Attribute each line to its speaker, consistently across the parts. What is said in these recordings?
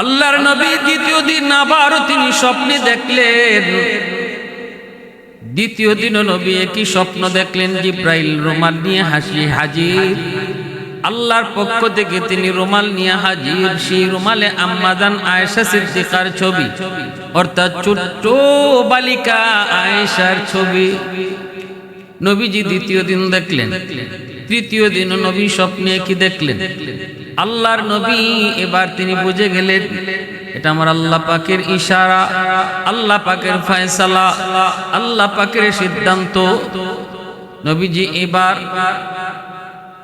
Speaker 1: আল্লাহর নবী দ্বিতীয় দিন আবারও তিনি স্বপ্নে দেখলেন। দ্বিতীয় দিনও নবী একই স্বপ্ন দেখলেন, জিব্রাইল রুমাল নিয়ে হাজির। আল্লাহর পক্ষ থেকে তিনি রুমাল নিয়ে হাজির। সেই রুমালে আম্মাজান আয়েশা সিদ্দিকার ছবি, অর্থাৎ ছোট্ট বালিকা আয়েশার ছবি। নবীজি দ্বিতীয় দিন দেখলেন। তৃতীয় দিন নবী স্বপ্নে কি দেখলেন? আল্লাহর নবী এবার তিনি বুঝে গেলেন এটা আমার আল্লাহ পাকের ইশারা, আল্লাহ পাকের ফয়সালা, আল্লাহ পাকের সিদ্ধান্ত। নবীজি এবার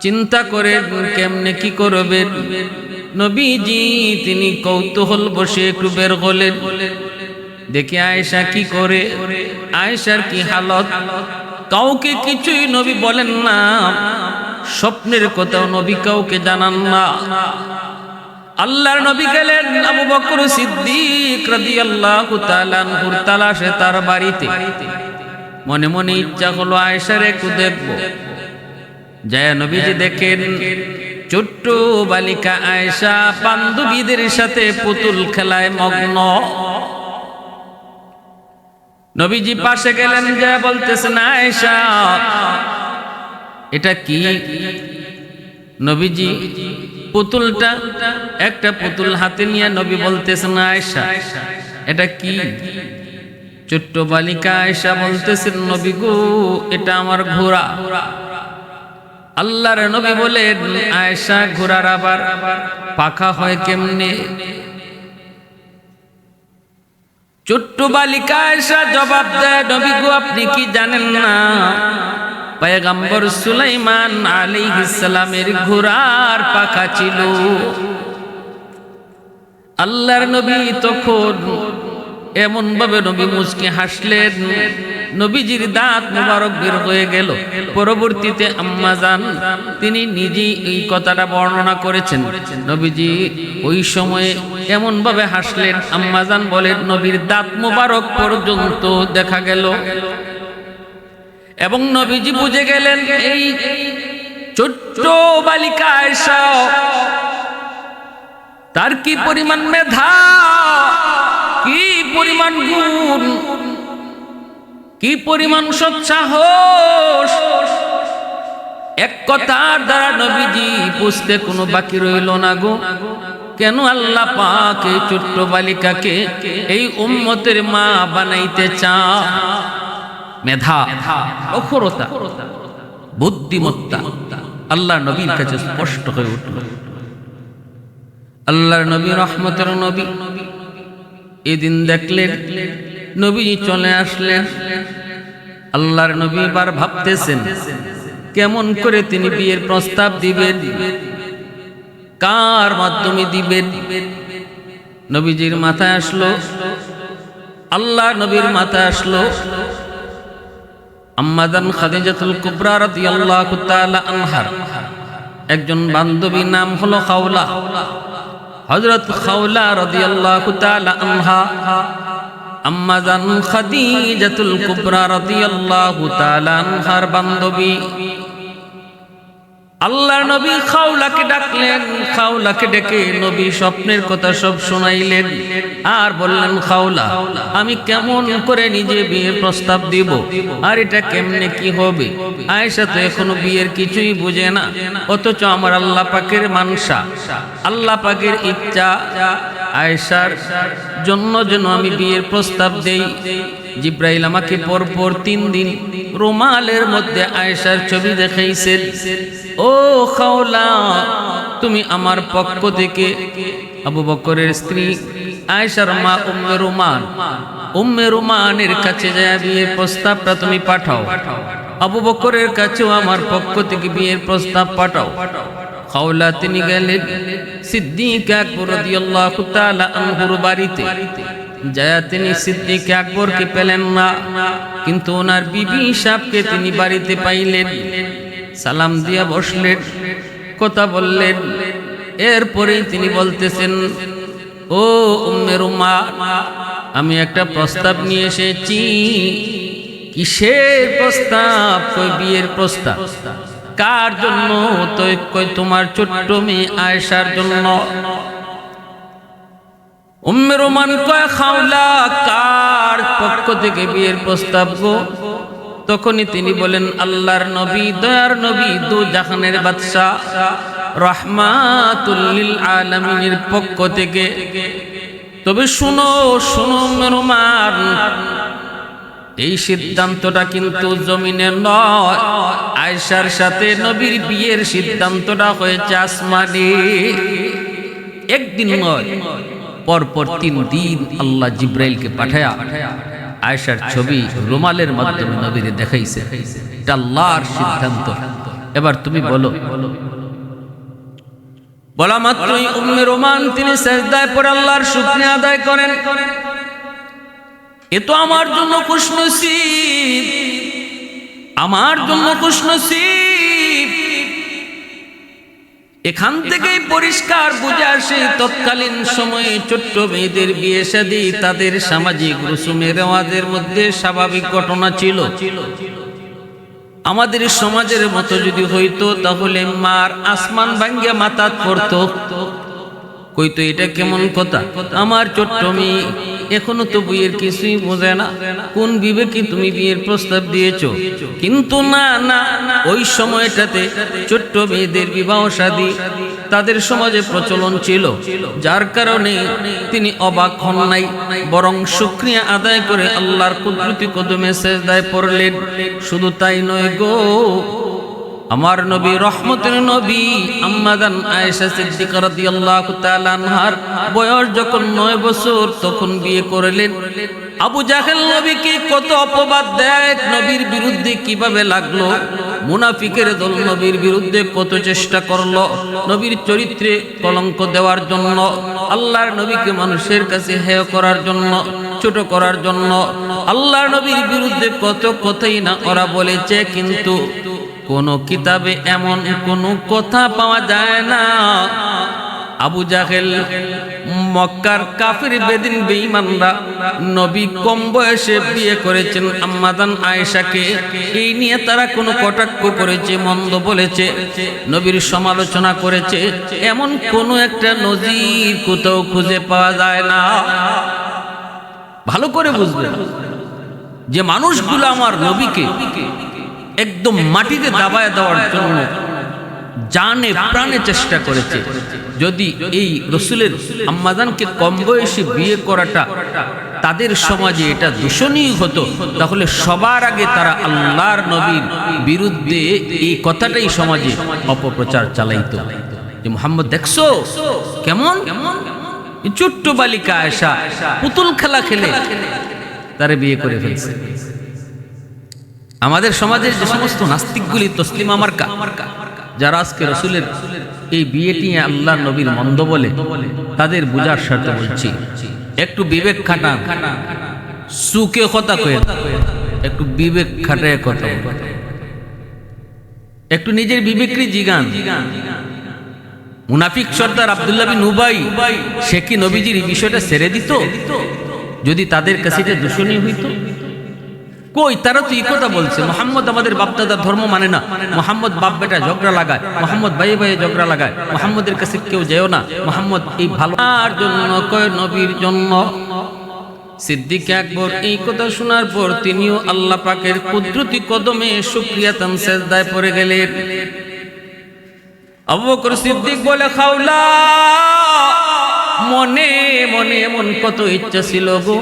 Speaker 1: চিন্তা করে কেমনে কি করবেন। নবীজি তিনি কৌতূহল বসে একটু বের হলেন, দেখে আয়েশা কি করে, আয়েশার কি হালত। কাউকে কিছুই নবী বলেন না, স্বপ্নের কথাও নবী কাউকে জানান না। আল্লাহর নবী গেলেন আবু বকর সিদ্দিক রাদিয়াল্লাহু তাআলা আনহুর তালাশে তার বাড়িতে। মনে মনে ইচ্ছা হলো আয়েশার একটু দেখব। যায় নবীজি দেখেন ছোট্ট বালিকা আয়েশা বান্ধবীদের সাথে পুতুল খেলায় মগ্ন। নবীজি পাশে গেলেন, যা বলতেছেন আয়েশা এটা কি? নবীজি পুতুলটা, একটা পুতুল হাতে নিয়ে নবী বলতেছেন আয়েশা এটা কি? ছোট্ট বালিকা আয়েশা বলতেছেন নবী গো এটা আমার ঘোড়া। আল্লাহর নবী বলেন আয়েশা ঘোড়ার আবার পাখা হয় কেমনে? ছোট্ট বালিকা আয়েশা জবাব দেয় নবী গো আপনি কি জানেন না পয়গম্বর সুলাইমান আলাইহিস সালামের ঘোড়ার পাখা ছিল। আল্লাহর নবী তখন এমন ভাবে নবী মুচকি হাসলেন, নবীজির দাঁত মোবারক বের হয়ে গেল। পরবর্তীতে আম্মা জান তিনি নিজেই এই কথাটা বর্ণনা করেছেন। নবীজি ওই সময়ে এমন ভাবে হাসলেন, আম্মা জান বলেন নবীর দাঁত মোবারক পর্যন্ত দেখা গেল। এবং নবীজি বুঝে গেলেন এই ছোট্ট বালিকা আয়েশা তার কি পরিমাণ মেধা, কি পরিমাণ গুণ, কি পরিমাণ সৎসাহস। এক কথার দ্বারা নবীজি বুঝতে কোনো বাকি রইল না গো। কেন আল্লাহ পাক এই ছোট্ট বালিকাকে এই উম্মতের মা বানাইতে চান? মেধা, অক্ষরতা, বুদ্ধিমত্তা আল্লাহর নবীর কাছে স্পষ্ট হয়ে উঠল। আল্লাহর নবী রহমতের নবী এদিন দেখলেন নবীজি চলে আসলেন। আল্লাহর নবী এবার ভাবতেছেন কেমন করে তিনি বিয়ের প্রস্তাব দিবেন, কার মাধ্যমে দিবেন। নবীজির মাথায় আসলো, আল্লাহর নবীর মাথায় আসলো আম্মা জান খাদিজাতুল কুবরা রাদিয়াল্লাহু তাআলা আনহার একজন বান্ধবী, নাম হলো খাওলা। হযরত খাওলা রাদিয়াল্লাহু তাআলা আনহা আম্মা জান খাদিজাতুল কুবরা রাদিয়াল্লাহু তাআলা আনহার বান্ধবী। আল্লাহর নবী খাওলাকে ডাকলেন, খাওলাকে ডেকে নবী স্বপ্নের কথা সব শোনাইলেন আর বললেন খাওলা আমি কেমন করে নিজে বিয়ের প্রস্তাব দিব, আর এটা কেমনে কি হবে। আয়েশা তো এখনো বিয়ের কিছুই বুঝে না, অথচ আমার আল্লাহ পাকের মানসা, আল্লাহ পাকের ইচ্ছা আয়েশার জন্য যেন আমি বিয়ের প্রস্তাব দেই। জিব্রাইল আমাকে পরপর 3 দিন রুমালের মধ্যে আয়েশার ছবি দেখাইছেন। ও খাওলা তুমি আমার পক্ষ থেকে আবু বকরের স্ত্রী আয়েশার মা উম্মে রুমানের কাছে যায় বিয়ের প্রস্তাবটা তুমি পাঠাও। আবু বকরের কাছেও আমার পক্ষ থেকে বিয়ের প্রস্তাব পাঠাও। খাওলা তিনি গেলেন সিদ্দিক আকবর রাদিয়াল্লাহু তাআলা আনহুর বাড়িতে। যায় তিনি সিদ্দিক আকবরকে পেলেন না, কিন্তু ওনার বিবি সাহেবকে তিনি বাড়িতে পাইলেন। সালাম দিয়া বসলেন, কথা বললেন। এরপরেই তিনি বলতেছেন ও উম্মে রুমান আমি একটা প্রস্তাব নিয়ে এসেছি। কিসের প্রস্তাব? কই বিয়ের প্রস্তাব। কার জন্য? তো কই তোমার ছোট্ট মেয়ে আয়েশার জন্য। রোমান কয় খাওলা কার পক্ষ থেকে বিয়ের প্রস্তাব গো? তখনই তিনি বলেন আল্লাহর নবী, দয়ার নবী, দু জাহানের বাদশা রাহমাতুল লিল আলামিনের পক্ষ থেকে। তবে শুনো শুনো রোমান, এই সিদ্ধান্তটা কিন্তু জমিনে নয়, আয়েশার সাথে নবীর বিয়ের সিদ্ধান্তটা হয়েছে আসমানে। একদিন নয়, পরপর 3 দিন আল্লাহ জিব্রাইলকে পাঠায়া আয়েশার ছবি রুমালের মাধ্যমে নবীরে দেখাইছে। এটা আল্লাহর সিদ্ধান্ত। এবার তুমি বলো। বলা মাত্রই উম্মে রোমান তিনি সিজদায় পড়ে আল্লাহর শুকরিয়া আদায় করেন। এ তো আমার জন্য খুশনসিব, আমার জন্য খুশনসিব। এখান থেকেই পরিষ্কার বুঝে আসে তৎকালীন সময়ে ছোট্ট মেয়েদের বিয়ে শাদী তাদের সামাজিক রসুমে রেওয়াজের মধ্যে স্বাভাবিক ঘটনা ছিল। আমাদের সমাজের মতো যদি হইতো তাহলে মার আসমান ভাঙ্গিয়া মাথা পড়তো, কইতো এটা কেমন কথা, আমার ছোট্ট মেয়ে এখনো তো বিয়ের কিছুই বোঝে না, কোন বিবেকে তুমি বিয়ের প্রস্তাব দিয়েছো? কিন্তু না না, ওই সময়টাতে ছোট্ট মেয়েদের বিবাহ শাদী তাদের সমাজে প্রচলন ছিল, যার কারণে তিনি অবাক হন নাই, বরং শুকরিয়া আদায় করে আল্লাহর কুদরতি কদমে সিজদায় পড়লেন। শুধু তাই নয় গো, আমার নবী রহমতের নবী আম্মা জান আয়েশা সিদ্দিকা রাদিয়াল্লাহু তাআলা আনহার বয়স যখন 9 বছর তখন বিয়ে করলেন। আবু জাহেল নবীকে কত অপবাদ দেয়, নবীর বিরুদ্ধে কিভাবে লাগলো, মুনাফিকের দল নবীর বিরুদ্ধে কত চেষ্টা করলো নবীর চরিত্রে কলঙ্ক দেওয়ার জন্য, আল্লাহর নবীকে মানুষের কাছে হেয় করার জন্য, ছোট করার জন্য। আল্লাহর নবীর বিরুদ্ধে কত কথাই না ওরা বলেছে, কিন্তু কোন কিতাবে এমন কোন কথা পাওয়া যায় না আবু জাহেল মক্কার কাফির বেদিন বেঈমানরা নবী কম বয়সে বিয়ে করেছেন আম্মা জান আয়েশাকে, এই নিয়ে তারা কোনো কটাক্ষ করেছে, মন্দ বলেছে, নবীর সমালোচনা করেছে, এমন কোন একটা নজির কোথাও খুঁজে পাওয়া যায় না। ভালো করে বুঝবেন যে মানুষগুলো আমার নবীকে একদম মাটিতে দাবায় দেওয়ার জন্য জানে প্রাণে চেষ্টা করেছে। যদি এই রসুলের আম্মাজানকে কম বয়সে বিয়ে করাটা তাদের সমাজে এটা দূষণীয় হতো, তাহলে সবার আগে তারা আল্লাহর নবীর বিরুদ্ধে এই কথাটাই সমাজে অপপ্রচার চালাইতো যে মুহাম্মদ দেখছো কেমন, ছোট্ট বালিকা আয়েশা পুতুল খেলা খেলে তারে বিয়ে করে ফেলছে। আমাদের সমাজের যে সমস্ত নাস্তিকগুলি তসলিমা মার্কা, যারা আজকে রসুলের এই বিয়েটি আল্লাহ নবীর মন্দ বলে, তাদের বুঝার স্বার্থে বলছি, একটু বিবেক খাটান, সুকে কথা কয়ে, একটু বিবেক খাটায় কথা, একটু নিজের বিবেককে জিগান। মুনাফিক সর্দার আব্দুল্লাহ বিন উবাই সে কি নবীজির এই বিষয়টা ছেড়ে দিত যদি তাদের কাছে এটা দূষণীয় হইতো? কই, তারা তো এই কথা বলছে মুহাম্মদ আমাদের বাপ দাদার ধর্ম মানে না, মুহাম্মদ বাপ বেটা ঝগড়া লাগায়, মুহাম্মদ ভাইয়ে ভাইয়ে ঝগড়া লাগায়, মুহাম্মদের কাছে কেউ যেও না, মুহাম্মদ এই ভালোর জন্য কয়, নবীর জন্য। সিদ্দিক আকবর এই কথা শোনার পর তিনিও আল্লাহ পাকের কুদরতি কদমে শুকরিয়াতান সিজদায় পড়ে গেলেন। আবু বকর সিদ্দিক বলে, খাওলা মনে মনে এমন কত ইচ্ছা ছিল গো,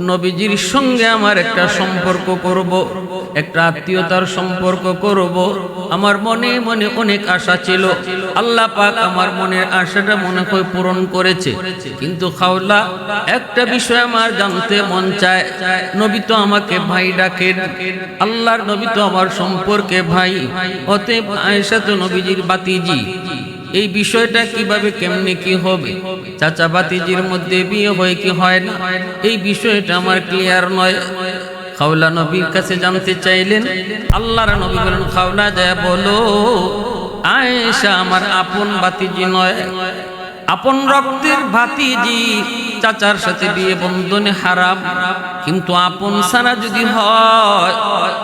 Speaker 1: নবীজির সঙ্গে আমার একটা সম্পর্ক করব, একটা আত্মীয়তার সম্পর্ক করব, আমার মনে মনে অনেক আশা ছিল, আল্লাহ পাক আমার মনের আশাটা মনে হয় পূরণ করেছে। কিন্তু খাওলা একটা বিষয় আমার জানতে মন চায়, নবী তো আমাকে ভাই ডাকেন, আল্লাহর নবী তো আমার সম্পর্কে ভাই, অতএব আয়েশা তো নবীজির বাতিজি, এই বিষয়টা কিভাবে কেমনে কি হবে, চাচা ভাতিজির মধ্যে বিয়ে হয় কি হয় না, এই বিষয়টা আমার ক্লিয়ার নয়। খাওলা নবীর কাছে জানতে চাইলেন, আল্লাহর নবী বলেন, খাওলা যায় বলো আয়েশা আমার আপন ভাতিজি নয়, আপন রক্তের ভাতিজি, চাচার সাথে বিয়ে বন্ধনে হারাম, কিন্তু আপন ছাড়া যদি হয়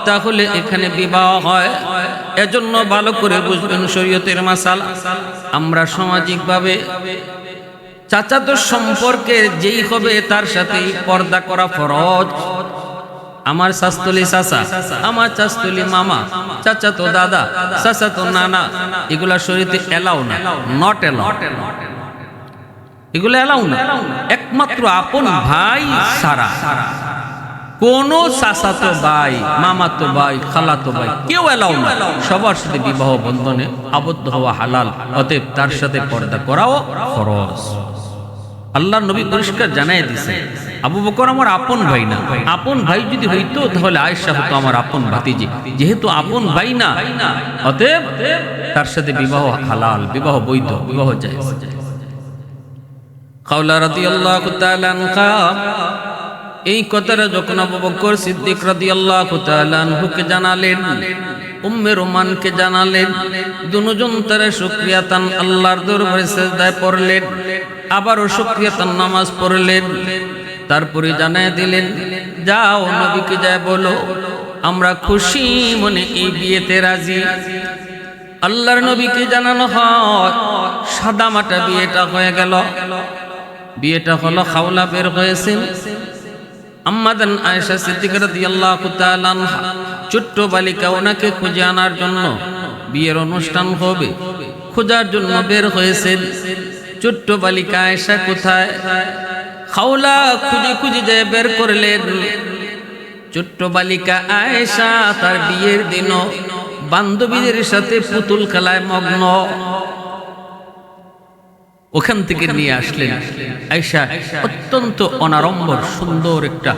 Speaker 1: তাহলে এখানে বিবাহ হয়। এজন্য ভালো করে বুঝবেন শরীয়তের মাসালা। আমরা সামাজিকভাবে চাচাতো সম্পর্কে যেই হবে তার সাথে পর্দা করা ফরজ। আমার শাস্তলি চাচা, আমার চাস্তলি মামা, চাচাতো দাদা, চাচাতো নানা, এগুলা শরীয়তে এলাও না, নট এলাও, এগুলো এলাও না। একমাত্র আপন ভাই সারা, কোন চাচাতো ভাই, মামাতো ভাই, খালাতো ভাই কেউ এলাও না। সবার সাথে বিবাহ বন্ধনে আবদ্ধ হওয়া হালাল, অতএব তার সাথে পর্দা করাও ফরজ। আল্লাহর নবী পরিষ্কার জানাই দিয়েছে, আবু বকর আমার আপন ভাই না। আপন ভাই যদি হইতো তাহলে আয়েশা হতো আমার আপন ভাতিজি। যেহেতু আপন ভাই না, অতএব তার সাথে বিবাহ হালাল, বিবাহ বৈধ, বিবাহ জায়েজ। খাওলা রাদিয়াল্লাহু তাআলা আনহা এই কথাটা যখন আবু বকর সিদ্দিক রাদিয়াল্লাহু তাআলা আনহুকে জানালেন, উম্মে রোমানকে জানালেন, দুজন তারা শুকরিয়াতান আল্লাহর দরবারে সিজদায় পড়লেন, আবারও শুকরিয়াতান নামাজ পড়লেন। তারপরে জানায় দিলেন, যাও নবীকে যায় বলো আমরা খুশি মনে এই বিয়েতে রাজি। আল্লাহর নবীকে জানানো হয়, সাদামাটা বিয়েটা হয়ে গেল। বিয়েটা হলো, খাওলা বের হয়েছেন। আম্মাদান আয়েশা সিদ্দিকা রাদিয়াল্লাহু তাআলা আনহা ছোট্ট বালিকা ওনাকে খুঁজে আনার জন্য, বিয়ের অনুষ্ঠান হবে খোঁজার জন্য বের হয়েছেন। ছোট্ট বালিকা আয়েশা কোথায়? খাওলা খুঁজে খুঁজে যায় বের করলেন। ছোট্ট বালিকা আয়েশা তার বিয়ের দিনও বান্ধবীদের সাথে পুতুল খেলায় মগ্ন। ওখান থেকে নিয়ে আসলেন আয়েশা অত্যন্ত অনাড়ম্বর সুন্দর একটা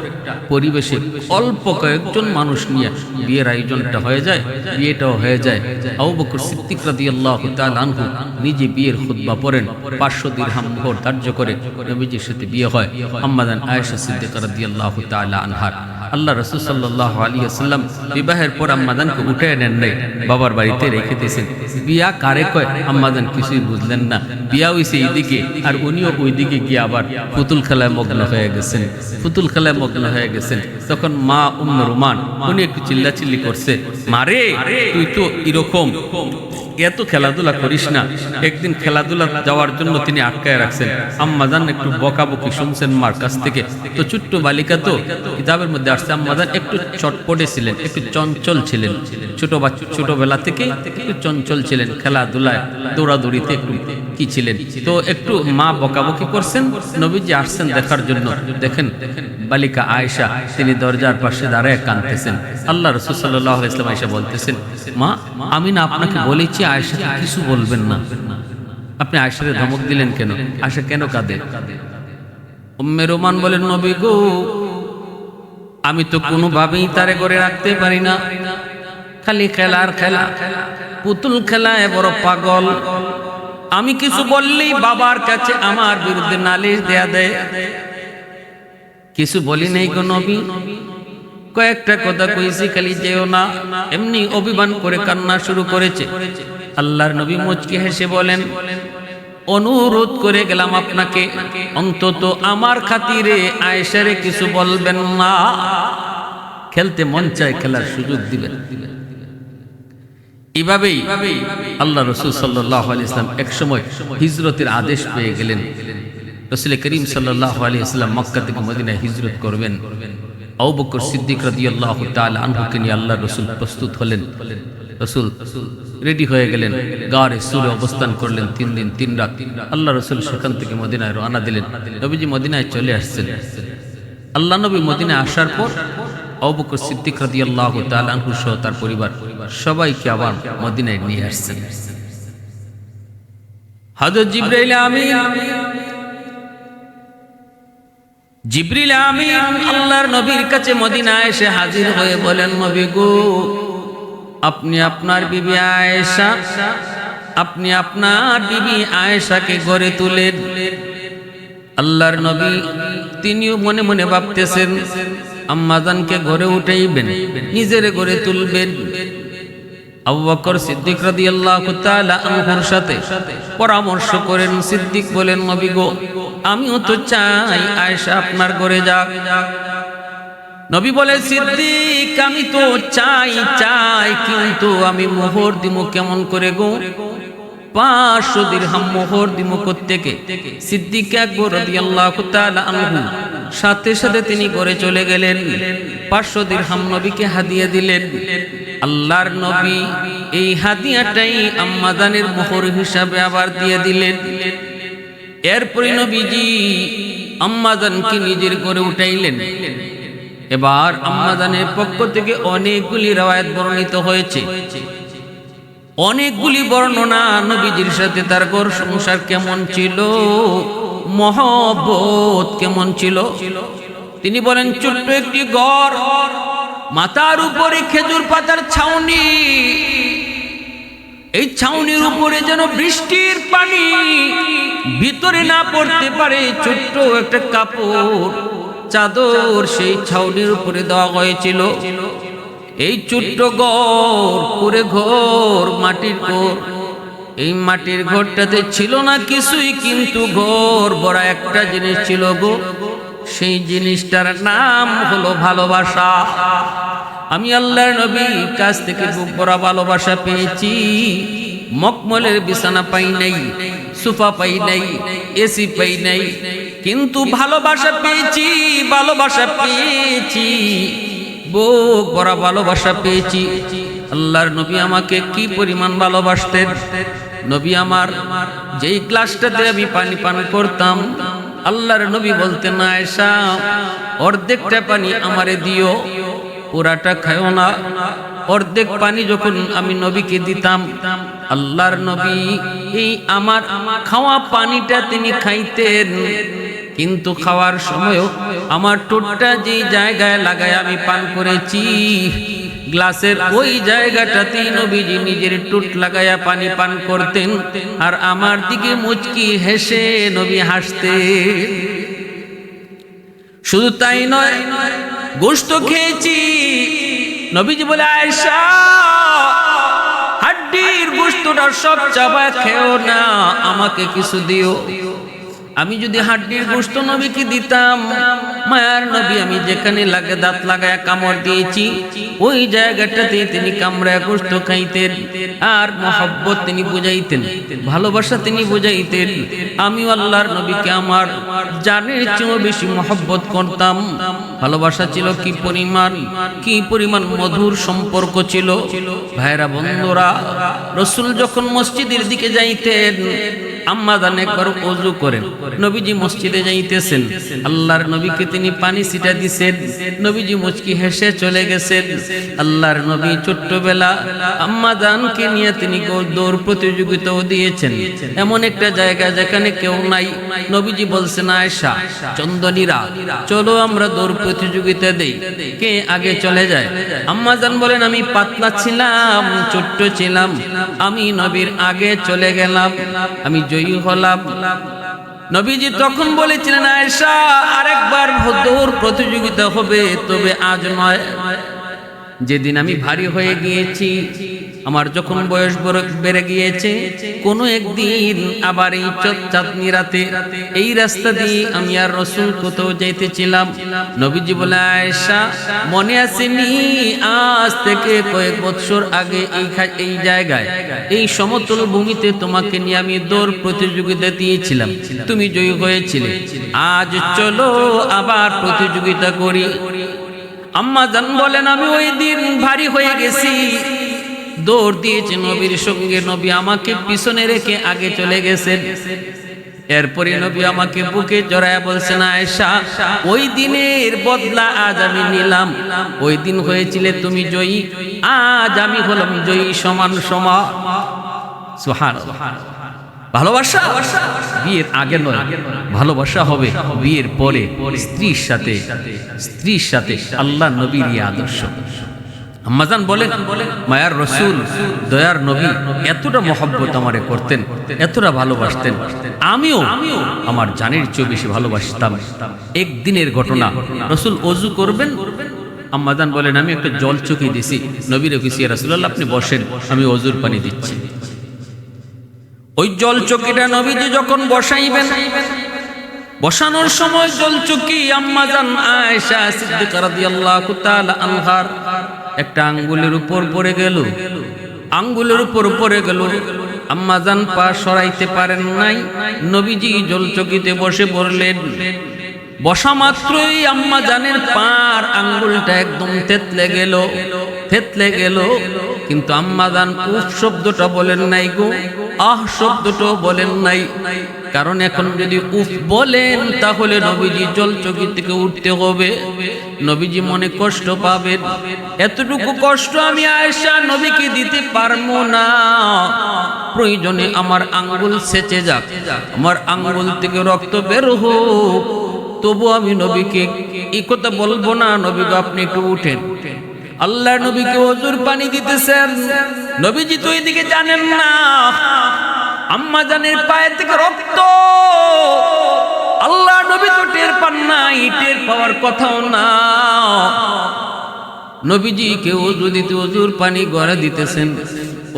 Speaker 1: পরিবেশে অল্প কয়েকজন মানুষ নিয়ে বিয়ের আয়োজনটা হয়ে যায়, বিয়েটাও হয়ে যায়। আবু বকর সিদ্দিক রাদিয়াল্লাহু তাআলা আনহু নিজে বিয়ের খুতবা পড়েন, 500 দিরহাম মোহর ধার্য করে নবীজির সাথে বিয়ে হয় আম্মাজান আয়েশা সিদ্দিকা রাদিয়াল্লাহু তাআলা আনহার। আল্লাহ রাসূল সাল্লাল্লাহু আলাইহি ওয়াসাল্লাম বিবাহের পর আম্মাজানকে উঠে নেন নাই, বাবার বাড়িতে রেখে দিয়েছেন। বিয়া কারে কয় আম্মাজান কিছুই বুঝলেন না। বিয়া হইছে এইদিকে আর উনিও ওইদিকে গিয়ে আবার পুতুল খেলায় মগ্ন হয়ে গেছেন, পুতুল খেলায় মগ্ন হয়ে গেছেন। তখন মা উম্মে রুমান উনি একটু চিল্লাচিল্লি করছে, মারে তুই তো এরকম এত খেলাধুলা করিস না। একদিন খেলাধুলা যাওয়ার জন্য তিনি আটকায় রাখছেন। আম্মাজান একটু বকাবকি শুনছেন মার কাছ থেকে। তো ছোট্ট বালিকা তো কিতাবের মধ্যে আসছে আম্মাজান একটু চটপটে ছিলেন, একটু চঞ্চল ছিলেন। ছোটবেলা থেকে একটু চঞ্চল ছিলেন, খেলাধুলায় দৌড়াদৌড়িতে একটু কি ছিলেন। তো একটু মা বকাবকি করছেন, নবীজি আসছেন দেখার জন্য। দেখেন বালিকা আয়েশা তিনি দরজার পাশে দাঁড়ায় কাঁদতেছেন। আল্লাহ রাসূল সাল্লাল্লাহু আলাইহি ওয়াসাল্লাম আয়েশা বলতেছেন, মা আমি না আপনাকে বলেছি আয়েশাকে কিছু বলবেন না, আপনি আয়েশাকে ধমক দিলেন কেন? আয়েশা কেন কাঁদে? উম্মে রোমান বলেন, নবী গো আমি তো কোনোভাবেই তারে করে রাখতে পারি না, খালি খেলার খেলা, পুতুল খেলায় বড় পাগল। আমি কিছু বললেই বাবার কাছে আমার বিরুদ্ধে নালিশ দেয়া দেয়। কিছু বলি নাই গো নবী, কয়েকটা কথা কইছি, খালি যেও না। এমনি অভিমান করে কান্না শুরু করেছে। আল্লাহর নবী মুচকি হেসে বলেন, অনুরোধ করে গেলাম আপনাকে অন্তত আমার খাতিরে আয়েশারে কিছু বলবেন না। খেলতে মন চায় খেলার সুযোগ দিবেন। এইভাবেই আল্লাহ রাসূল সাল্লাল্লাহু আলাইহি ওয়াসাল্লাম একসময় হিজরতের আদেশ পেয়ে গেলেন। রাসূল করিম সাল্লাল্লাহু আলাইহি ওয়াসাল্লাম মক্কা থেকে মদিনায় হিজরত করবেন। আবু বকর সিদ্দিক রাদিয়াল্লাহু তাআলা আনহুকে নিয়ে আল্লাহর রাসূল প্রস্তুত হলেন। রাসূল রেডি হয়ে গেলেন, গারে সুরে অবস্থান করলেন 3 দিন 3 রাত। আল্লাহ রাসূল সেখান থেকে মদিনায় রওনা দিলেন। নবীজি মদিনায় চলে আসছেন। আল্লাহ নবী মদিনায় আসার পর আবু বকর সিদ্দিক রাদিয়াল্লাহু তাআলা আনহু সহ তার পরিবার সবাইকে আবার মদিনায় নিয়ে আসছেন। হযরত জিবরিল আমিন আল্লাহর নবীর কাছে মদিনায় এসে হাজির হয়ে বলেন, নবী গো আপনি আপনার বিবি আয়েশা, আপনি আপনার বিবি আয়েশাকে ঘরে তুলেন। আল্লাহর নবী তিনিও মনে মনে ভাবতেছেন আম্মাজানকে ঘরে উঠাইবেন, নিজের ঘরে তুলবেন। আবু বকর সিদ্দিক রাদিয়াল্লাহু তাআলা আনহুর সাথে পরামর্শ করেন। সিদ্দিক বলেন, নবী গো আমিও তো চাই আয়েশা আপনার ঘরে যাক। নবী বলে, সিদ্দিক আমি তো চাই কিন্তু আমি মোহর দিব কেমন করে গো? 500 দিরহাম মোহর দিব কোত্থেকে? সিদ্দিক আকবর রাদিয়াল্লাহু তাআলা আনহু সাথে সাথে তিনি ঘরে চলে গেলেন, 500 দিরহাম নবীকে হাদিয়া দিলেন। আল্লাহর নবী এই হাদিয়াটাই আম্মাজানের মোহর হিসাবে আবার দিয়ে দিলেন। এরপরে নবীজি আম্মাজানকে নিজের ঘরে উঠাইলেন। এবার আম্মাজানের পক্ষ থেকে অনেকগুলি রওয়ায়াত বর্ণিত হয়েছে, অনেকগুলি বর্ণনা নবীজির সাথে তার ঘর সংসার কেমন ছিল, মহব্বত কেমন ছিল। তিনি বলেন, ছোট্ট একটি ঘর, মাথার উপরে খেজুর পাতার ছাউনি, এই ছাউনির উপরে যেন বৃষ্টির পানি ভিতরে না পড়তে পারে, ছোট্ট একটা কাপড় চাদর সেই ছাউনির উপরে দেওয়া হয়েছিল। এই ছোট্ট ঘর, পুরে ঘর, মাটির ঘর, এই মাটির ঘরটাতে ছিল না কিছুই, কিন্তু ঘর ভরা একটা জিনিস ছিল গো, সেই জিনিসটার নাম হলো ভালোবাসা। আমি আল্লাহর নবীর কাছ থেকে বুক ভরা ভালোবাসা পেয়েছি। মকমলের বিছানা পাই নাই, সোফা পাই নাই, এসি পাই নাই, কিন্তু ভালোবাসা পেয়েছি, ভালোবাসা পেয়েছি, বুক ভরা ভালোবাসা পেয়েছি। আল্লাহর নবী আমাকে কি পরিমাণ ভালোবাসতেন। নবী আমার যেই গ্লাসটাতে আমি পানি পান করতাম, আল্লাহর নবী বলতেন, আয়েশা অর্ধেকটা পানি আমারে দিও, পুরাটা খায়ও না। অর্ধেক পানি যখন আমি নবীকে দিতাম, আল্লাহর নবী এই আমার খাওয়া পানিটা তিনি খাইতেন, কিন্তু খাওয়ার সময়ও আমার ঠোঁটটা যেই জায়গায় লাগায় আমি পান করেছি, গ্লাসের ওই জায়গাটাতেই নবীজি নিজের ঠোঁট লাগায়া পানি পান করতেন, আর আমার দিকে মুচকি হেসে নবী হাসতেন। শুধু তাই নয়, গোশত খেয়েছি। নবীজি বলে, আয়েশা হাড্ডির গোশতটা সব চাবায় খেও না, আমাকে কিছু দিও। আমি যদি হাড্ডির গোশত নবীকে দিতাম, মায়ার নবী আমি যেখানে লাগে দাঁত লাগায় কামড় দিয়েছি, ওই জায়গাটাতে তিনি কামড়ায় গোশত খাইতেন, আর মহব্বত তিনি বুঝাইতেন, ভালোবাসা তিনি বুঝাইতেন। আমি আল্লাহর নবীকে আমার জানের চেয়েও বেশি মহব্বত করতাম। ভালোবাসা ছিল কি পরিমাণ, কি পরিমাণ মধুর সম্পর্ক ছিল। ভাইরা বন্ধুরা, রাসূল যখন মসজিদের দিকে যাইতেন, আম্মাজান একবার ওযু করেন, নবীজি মসজিদে যাইতেছেন, আল্লাহর নবীকে তিনি পানি ছিটা দিয়েছেন, নবীজি মুচকি হেসে চলে গেছেন। আল্লাহর নবী ছোট্টবেলা আম্মাজানকে নিয়ে তিনি দৌড় প্রতিযোগিতাও দিয়েছেন, এমন একটা জায়গা যেখানে কেউ নাই। নবীজি বলছেন, আয়েশা চন্দনীরা চলো আমরা দৌড় প্রতিযোগিতা দেই, কে আগে চলে যায়। আম্মাজান বলেন, আমি পাতলা ছিলাম, ছোট্ট ছিলাম, আমি নবীর আগে চলে গেলাম, আমি জয়ী হলাম। নবীজি তখন বলেছিলেন, আয়েশা আরেকবার দৌড় প্রতিযোগিতা হবে, তবে আজ নয়। যেদিন আমি ভারী হয়ে গিয়েছি, আমার যখন বয়স বেড়ে গিয়েছে, কোনো একদিন আবার এই চাঁদনি রাতে এই রাস্তা দিয়ে আমি আর রাসূল কোথাও যাইতেছিলাম। নবীজি বলে, আয়েশা মনে আসেনি, আজ থেকে কয়েক বছর আগে এই জায়গায় এই সমতল ভূমিতে তোমাকে নিয়ে আমি দৌড় প্রতিযোগিতা দিয়েছিলাম, তুমি জয়ী হয়েছিলে, আজ চলো আবার প্রতিযোগিতা করি। আম্মাজান বলেন, আমি ওই দিন ভারী হয়ে গেছি, দৌড় দিয়েছি নবীর সঙ্গে, নবী আমাকে পিছনে রেখে আগে চলে গেছেন। এরপরে নবী আমাকে বুকে জড়ায় বলছেন, আয়েশা ওই দিনের বদলা আজ আমি নিলাম, ওই দিন হয়েছিলে তুমি জয়ী, আজ আমি হলাম জয়ী, সমান সমান। সুবহানাল্লাহ। ভালোবাসা বিয়ের আগে নয়, ভালোবাসা হবে বিয়ের পরে, স্ত্রীর সাথে আল্লাহ নবীর আদর্শ। আম্মাজান বলেন, মায়ার রাসূল দয়ার নবী এতটা মহব্বত আমারে করতেন, এতটা ভালোবাসতেন, আমিও আমার জানের চেয়ে বেশি ভালোবাসতাম। একদিনের ঘটনা, রাসূল ওযু করবেন, আম্মাজান বলেন, আমি একটা জল চকি দিছি, নবীরে কইছি, ইয়া রাসূলুল্লাহ আপনি বসেন, আমি ওযুর পানি দিচ্ছি। ওই জল চকিটা নবীজি যখন বসাইবেন, বসানোর সময় জল চকি আম্মাজান আয়েশা সিদ্দিকা রাদিয়াল্লাহু তাআলা আনহার একটা আঙ্গুলের উপর পড়ে গেল, আঙ্গুলের উপর পড়ে গেল। আম্মাজান পা সরাইতে পারেন নাই, নবীজি জলচকিতে বসে পড়লেন। বসা মাত্রই আম্মাজানের পার আঙ্গুলটা একদম থেতলে গেল, কিন্তু আম্মাজান উফ শব্দটা বলেন নাই গো, আহ শব্দটাও বলেন নাই। কারণ এখন যদি উফ বলেন তাহলে নবীজি জলচকি থেকে উঠতে হবে, নবীজি মনে কষ্ট পাবেন। এতটুকু কষ্ট আমি আয়েশা নবীকে দিতে পারবো না। প্রয়োজনে আমার আঙ্গুল সেচে যাক, আমার আঙ্গুল থেকে রক্ত বের হোক, তবু আমি নবীকে এই কথা বলবো না। নবী গো আপনি একটু উঠেন। আল্লাহ নবীকে ওযুর পানি দিতেছেন, নবীজি তো এদিকে জানেন না আম্মা জানের পায়ের থেকে রক্ত। আল্লাহ নবী তো টের পান না, টের পাওয়ার কথাও না। নবীজিকে ওযু দিতে ওযুর পানি গড়া দিতেছেন,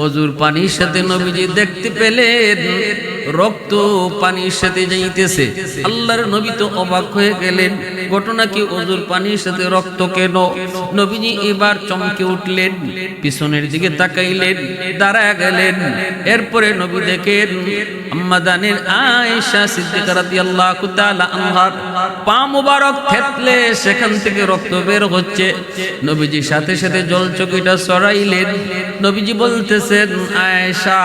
Speaker 1: ওযুর পানির সাথে নবীজি দেখতে পেলেন রক্ত পানির সাথে যাইতেছে। আল্লাহর নবী তো অবাক হয়ে গেলেন, ঘটনা কি ওযুর পানির সাথে রক্ত কেন? নবীজি এবার চমকে উঠলেন, পিছনের দিকে তাকাইলেন, দাঁড়ায় গেলেন। এরপরে নবী দেখেন আম্মা জানের আয়েশা সিদ্দিকা রাদিয়াল্লাহু তাআলা আনহার পা মুবারক থেতলে সেখান থেকে রক্ত বের হচ্ছে। নবীজি সাথে সাথে জলচকিটা সরাইলেন। নবীজি বলতেছেন, আয়েশা,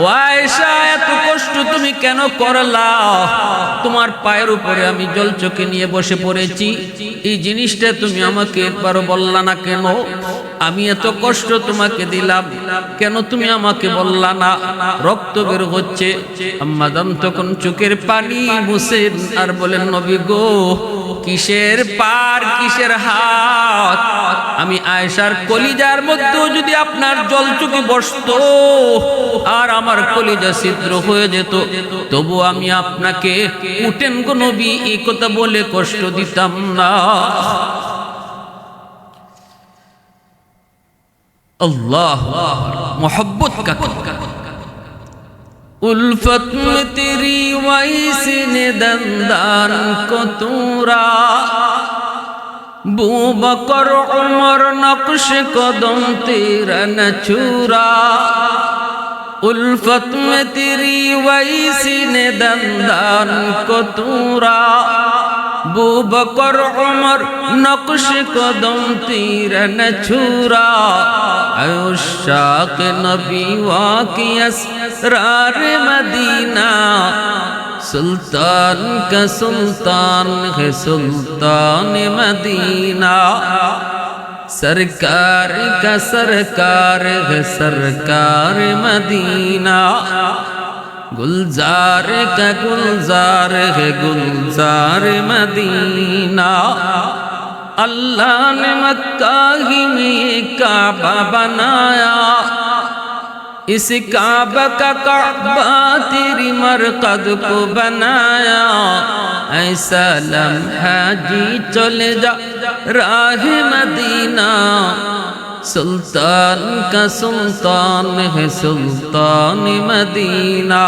Speaker 1: ও আয়েশা, এত কষ্ট তুমি কেন করলা? তোমার পায়ের উপরে আমি জলচকি নিয়ে বসে পড়েছি, এই জিনিসটা তুমি আমাকে একবারও বললা না কেন? আমি এত কষ্ট তোমাকে দিলাম, কেন তুমি আমাকে বললা না? রক্ত বের হচ্ছে। আম্মা জান তখন চোখের পানি মুছেন আর বলেন, নবী গো, কিসের পার কিসের হাত? আমি আয়েশার কলিজার মধ্যেও যদি আপনার জলচকি বসতো আর আমার কলিজা ছিদ্র হয়ে যেত, তবু আমি আপনাকে উঠেন গো নবী এই কথা বলে কষ্ট দিতাম না। अल्लाह मोहब्बत का उल्फत में तेरी वैसे ने दंदान को तूरा बू बकर उमर नक्श कदम तेरा न छूरा उल्फत में तेरी वैसे ने दंदान को तूरा बू बकर उमर नक्श कदम तेरा न छूरा आयुशाक नबी वाकी असरार मदीना सुल्तान का सुल्तान है सुल्तान मदीना सरकार का सरकार है सरकार मदीना गुलजार का गुलजार है गुलजार मदीना अल्लाह ने मक्का ही में काबा बनाया इस काबा का काबा तेरी मरकद को बनाया ऐसा लम्हा जी चले जा राह मदीना सुल्तान का सुल्तान है सुल्तान मदीना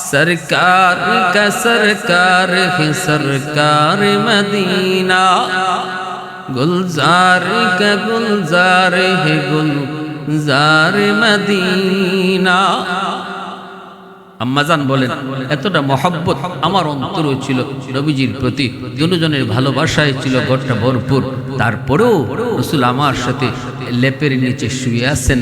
Speaker 1: सरकार का सरकार है सरकार मदीना गुलजार का गुलजार है गुलजार मदीना আম্মাজান বলেন এতটা মহব্বত আমার অন্তরে ছিল নবীজির প্রতি, জনজনের ভালোবাসায় ছিল ঘরটা ভরপুর। তারপরেও রাসূল আমার সাথে লেপের নিচে শুয়ে আছেন।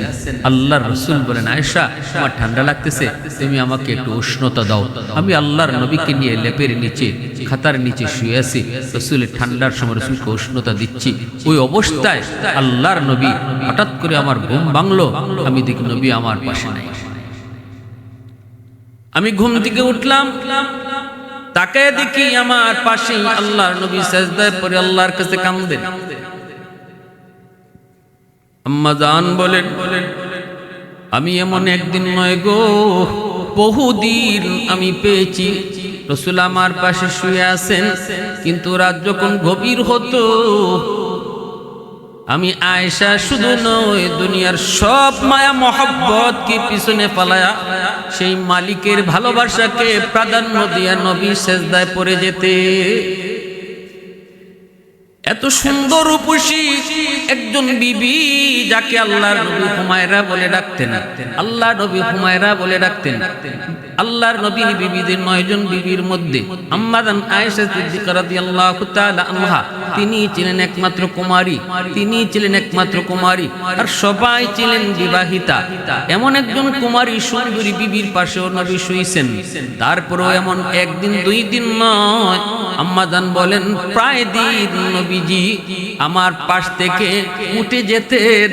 Speaker 1: আল্লাহর রাসূল বলেন, আয়েশা, আমার ঠান্ডা লাগতেছে, তুমি আমাকে একটু উষ্ণতা দাও। আমি আল্লাহর নবীকে নিয়ে লেপের নিচে খাতার নিচে শুয়ে আছি, রাসূলের ঠান্ডার সময় রাসূলকে উষ্ণতা দিচ্ছি। ওই অবস্থায় আল্লাহর নবী হঠাৎ করে আমার ঘুম ভাঙলো, আমি দেখি নবী আমার পাশে নাই। আমি ঘুম থেকে উঠলাম, তাকায় দেখি আমার পাশেই আল্লাহর নবী সিজদায় পড়ে আল্লাহর কাছে কাঁদেন। আম্মা জান বলেন, আমি এমন একদিন নয় গো, বহুদিন আমি পেয়েছি রাসূল আমার পাশে শুয়ে আছেন, কিন্তু রাত যখন গভীর হতো আমি আয়েশা শুধু নয় দুনিয়ার সব মায়া মহব্বত কি পিছনে পালায়া সেই মালিকের ভালোবাসাকে প্রাধান্য দিয়া নবী সিজদায় পড়ে যেতে। এত সুন্দর রূপসী একজন বিবি যাকে আল্লাহর নবী হুমায়রা বলে ডাকতেন, আল্লাহর নবী হুমায়রা বলে ডাকতেন। আল্লাহর নবীর বিবিদের 9 জন বিবির মধ্যে আম্মা জান আয়েশা সিদ্দিকা রাদিয়াল্লাহু তাআলা আনহা তিনি ছিলেন একমাত্র কুমারী, তিনি ছিলেন একমাত্র কুমারী, আর সবাই ছিলেন বিবাহিতা। এমন একজন কুমারী সুন্দরী বিবির পাশেও নবী শুইছেন। তারপরেও এমন একদিন 2 দিন নয়, আম্মা জান বলেন প্রায় দিন নবীজি আমার পাশ থেকে উঠে যেতেন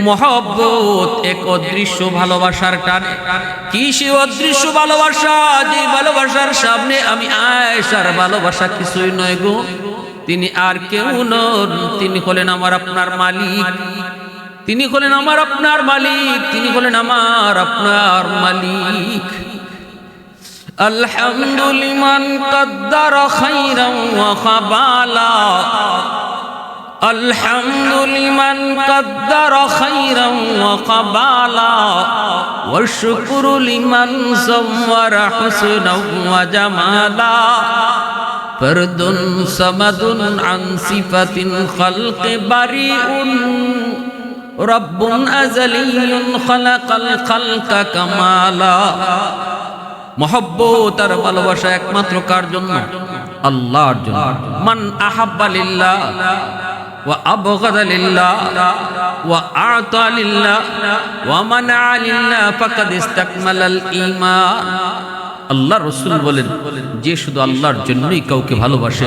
Speaker 1: মহব্বত, এক অদৃশ্য ভালোবাসার টানে। কি সে অদৃশ্য ভালোবাসা, যে ভালোবাসার সামনে আমি আয়েশার ভালোবাসা কিছুই নয় গো। তিনি আর কেউ নন, তিনি হলেন আমার আপনার মালিক, তিনি হলেন আমার আপনার মালিক, তিনি হলেন আমার আপনার মালিক। আলহামদুলিমান কদ্দার খাইরান ওয়া খাবালা, আলহামদুলিমান কদ্দার খাইরান ওয়া খাবালা, ওয়া শুকরু লিমান সাওয়ারা হুসনান ওয়া জামালা। ফরদুন সামাদুন আন সিফাতিন খালকি বারিউন, রব্বুন আযালিয়্যুন খালাকাল খালকা কামালা। মহব্বত আর ভালোবাসা একমাত্র কার জন্য? আল্লাহর জন্য। মান আহাব্বা লিল্লাহ ওয়া আবগাদা লিল্লাহ ওয়া আ'তা লিল্লাহ ওয়া মানআ লিল্লাহ ফাকাদ ইসতাকমালাল ঈমান। আল্লাহ রাসূল বলেন, যে শুধু আল্লাহর জন্যই কাউকে ভালোবাসে,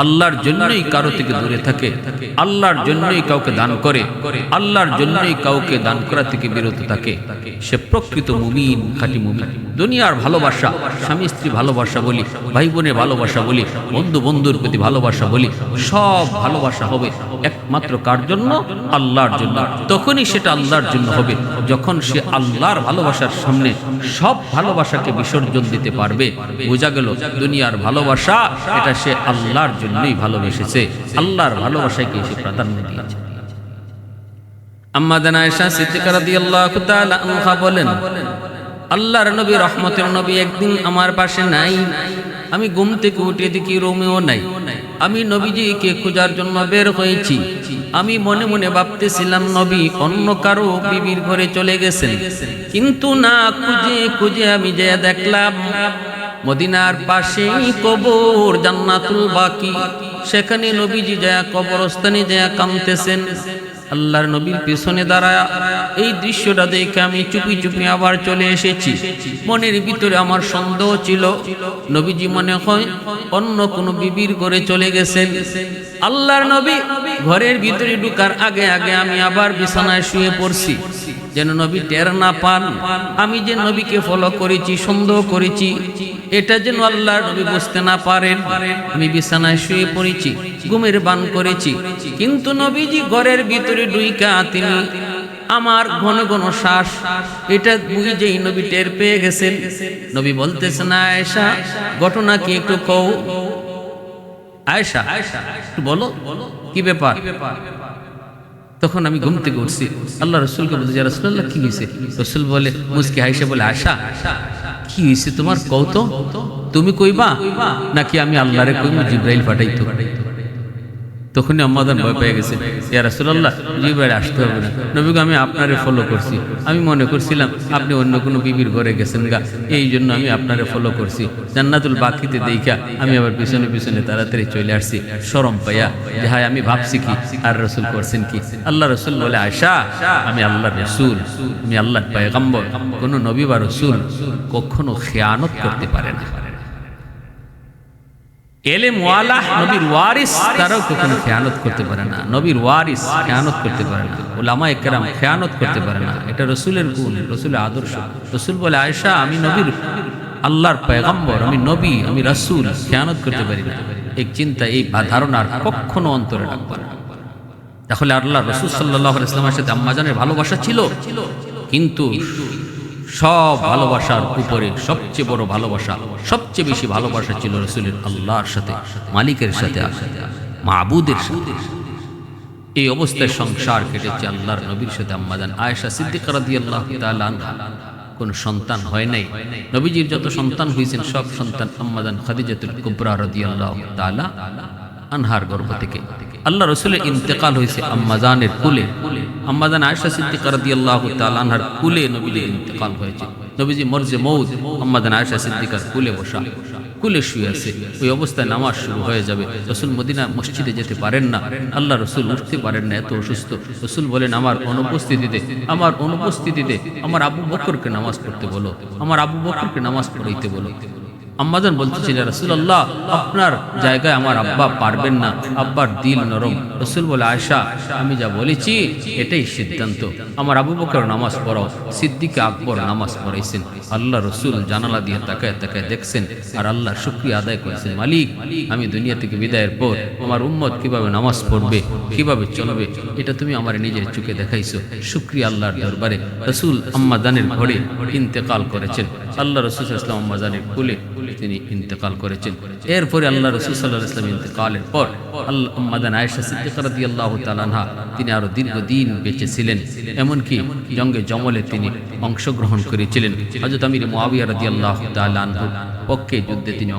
Speaker 1: আল্লাহর জন্যই কারো থেকে দূরে থাকে, আল্লাহর জন্যই কাউকে দান করে, আল্লাহর জন্যই কাউকে দান করা থেকে বিরত থাকে, সে প্রকৃত মুমিন, খাঁটি মুমিন। দুনিয়ার ভালোবাসা, স্বামী স্ত্রী ভালোবাসা বলি, ভাই বোনের ভালোবাসা বলি, বন্ধু বন্ধুর প্রতি ভালোবাসা বলি, সব ভালোবাসা হবে একমাত্র কার জন্য? আল্লাহর জন্য। তখনই সেটা আল্লাহর জন্য হবে যখন সে আল্লাহর ভালোবাসার সামনে সব ভালোবাসাকে বিসর্জন দিতে পারবে। বোঝা গেল দুনিয়ার ভালোবাসা এটা সে আল্লাহর জন্যই ভালোবেসেছে, আল্লাহর ভালোবাসাকে সে প্রাধান্য দিয়েছে। আম্মা জান আয়েশা সিদ্দিকা রাদিয়াল্লাহু তাআলা আনহা বলেন, আল্লাহর নবী রহমতের নবী একদিন আমার পাশে নাই। আমি ঘুম থেকে উঠে দেখি রুমেও নাই। আমি নবীজিকে খোঁজার জন্য বের হয়েছি। আমি মনে মনে ভাবতেছিলাম নবী অন্য কারো বিবির ঘরে চলে গেছেন, কিন্তু না, খুঁজে খুঁজে আমি যে দেখলাম মদিনার পাশেই কবর জান্নাতুল বাকি, সেখানে নবীজি যায় কবরস্থানে যায় কাঁদতেছেন। আল্লাহর নবীর পিছনে দাঁড়ায় এই দৃশ্যটা দেখে আমি চুপি চুপি আবার চলে এসেছি। মনের ভিতরে আমার সন্দেহ ছিল নবীজি মনে হয় অন্য কোনো বিবির ঘরে চলে গেছেন। আল্লাহর নবী ঘরের ভিতরে ঢুকার আগে আগে আমি আবার বিছানায় শুয়ে পড়ছি, যেন নবী টের না পান আমি যে নবীকে ফলো করেছি, সন্দেহ করেছি, এটা যেন আল্লাহর নবী বুঝতে না পারেন। আমি বিছানায় শুয়ে পড়েছি, ঘুমের বান করেছি, কিন্তু নবীজি ঘরের ভিতরে ঢুইকা তিনি আমার ঘন ঘন শ্বাস, এটা বুঝেই নবী টের পেয়ে গেছেন। নবী বলতেছেন, আয়েশা ঘটনা কি একটু কও, আয়েশা একটু বলো কি ব্যাপার। তখন আমি ঘুম থেকে উঠছি, আল্লাহ রসুলকে বলতে, ইয়া রাসূলুল্লাহ কি হয়েছে? রসুল বলে, মুস্কি হাসে বলে, আয়েশা কি হয়েছে তোমার, কও তো, তুমি কইবা নাকি আমি আল্লাহরে কইব জিবরাইল পাঠাইতো? তখনই আম্মা জান ভয় পেয়ে গেছে, ইয়া রাসূলুল্লাহ জিবরাইল আসতে হবে না, নবীকে আমি আপনারে ফলো করছি, আমি মনে করছিলাম আপনি অন্য কোনো বিবির ঘরে গেছেন গা, এই জন্য আমি আপনারে ফলো করছি। জান্নাতুল বাকিতে দেখা আমি আবার পিছনে পিছনে তাড়াতাড়ি চলে আসছি, শরম পাইয়া যে হায় আমি ভাবছি কি আর রাসূল করছেন কি। আল্লাহ রাসূল বলে, আয়েশা আমি আল্লাহর রাসূল, আমি আল্লাহর পয়গম্বর, কোন নবী বা রাসূল কখনো খেয়ানত করতে পারে না। এলেম ওয়ালা নবীর ওয়ারিস তারাও কখনো খেয়ানত করতে পারে না, নবীর ওয়ারিস খেয়ানত করতে পারে না, উলামায়ে কেরাম খেয়ানত করতে পারে না। এটা রাসূলের গুণ, রাসূলের আদর্শ। রাসূল বলে, আয়েশা আমি নবীর আল্লাহর পয়গম্বর, আমি নবী, আমি রাসূল, খেয়ানত করতে পারি না। এই চিন্তা, এই ধারণার কখনো অন্তরে রাখবে না। তাহলে আল্লাহ রাসূল সাল্লাল্লাহু আলাইহি ওয়াসাল্লামের সাথে আম্মা জানের ভালোবাসা ছিল, কিন্তু সব ভালোবাসার উপরে সবচেয়ে বড় ভালোবাসা, সবচেয়ে বেশি ভালোবাসা ছিল রাসূলের আল্লাহর সাথে, মালিকের সাথে, মাবুদের সাথে। এই অবস্থায় সংসার কেটেছে আল্লাহর নবীর সাথে। আম্মা জান আয়েশা সিদ্দিকা রাদিয়াল্লাহু তাআলা আনহা কোন সন্তান হয় নাই। নবীজির যত সন্তান হয়েছেন সব সন্তান আম্মা জান খাদিজাতুল কুবরা রাদিয়াল্লাহু তাআলা আনহার গর্ভ থেকে। আল্লাহ রসুলের ইন্তেকাল হয়েছে আম্মাজানের কুলে। আম্মাজান আয়েশা সিদ্দিকা রাদিয়াল্লাহু তাআলা আনহার কুলে নবীজির ইন্তেকাল হয়েছে। নবীজি মরজে মউত আম্মাজান আয়েশা সিদ্দিকার কুলে বসা, কুলে শুয়ে আছে। ওই অবস্থায় নামাজ শুরু হয়ে যাবে। রসুল মদিনা মসজিদে যেতে পারেন না, আল্লাহ রসুল উঠতে পারেন না, এত অসুস্থ। রসুল বলেন আমার অনুপস্থিতিতে আমার আবু বকরকে নামাজ পড়তে বলো, আমার আবু বকরকে নামাজ পড়াইতে বলো। আম্মাজান বলতেছিলেন রাসূলুল্লাহ আপনার জায়গায় আমার আব্বা পারবেন না, আব্বার দিল নরম। রসুল বলে আয়েশা আমি যা বলেছি এটাই সিদ্ধান্ত, আমার আবু বকর নামাজ পড়াও। সিদ্দিক আকবর নামাজ পড়াইছেন। আল্লাহ রসুল জানালা দিয়ে তাকায় তাকায় দেখছেন আর আল্লাহ শুকরিয়া আদায় করেছেন, মালিক আমি দুনিয়া থেকে বিদায়ের পর আমার উম্মত কিভাবে নামাজ পড়বে, কিভাবে চলবে, এটা তুমি আমার নিজের চোখে দেখাইছো। শুকরিয়া আল্লাহর দরবারে। রসুল আম্মাজানের ঘরে ইন্তেকাল করেছেন। আল্লাহ রসুল সাল্লাল্লাহু আলাইহি ওয়াসাল্লাম আম্মাজানের কোলে তিনি ইন্তেকাল করেছেন। এরপরে আল্লাহ রসুল সাল্লাল্লাহু আলাইহি ওয়াসাল্লাম ইন্তেকালের পর আম্মাজান আয়েশা সিদ্দিকা রাদিয়াল্লাহু তাআলা আনহা তিনি আরো দীর্ঘদিন বেঁচে ছিলেন। এমনকি জঙ্গে জমলে তিনি অংশগ্রহণ করেছিলেন। হযরত আমির মুআবিয়া রাদিয়াল্লাহু তাআলা আনহুর পক্ষে যুদ্ধে তিনি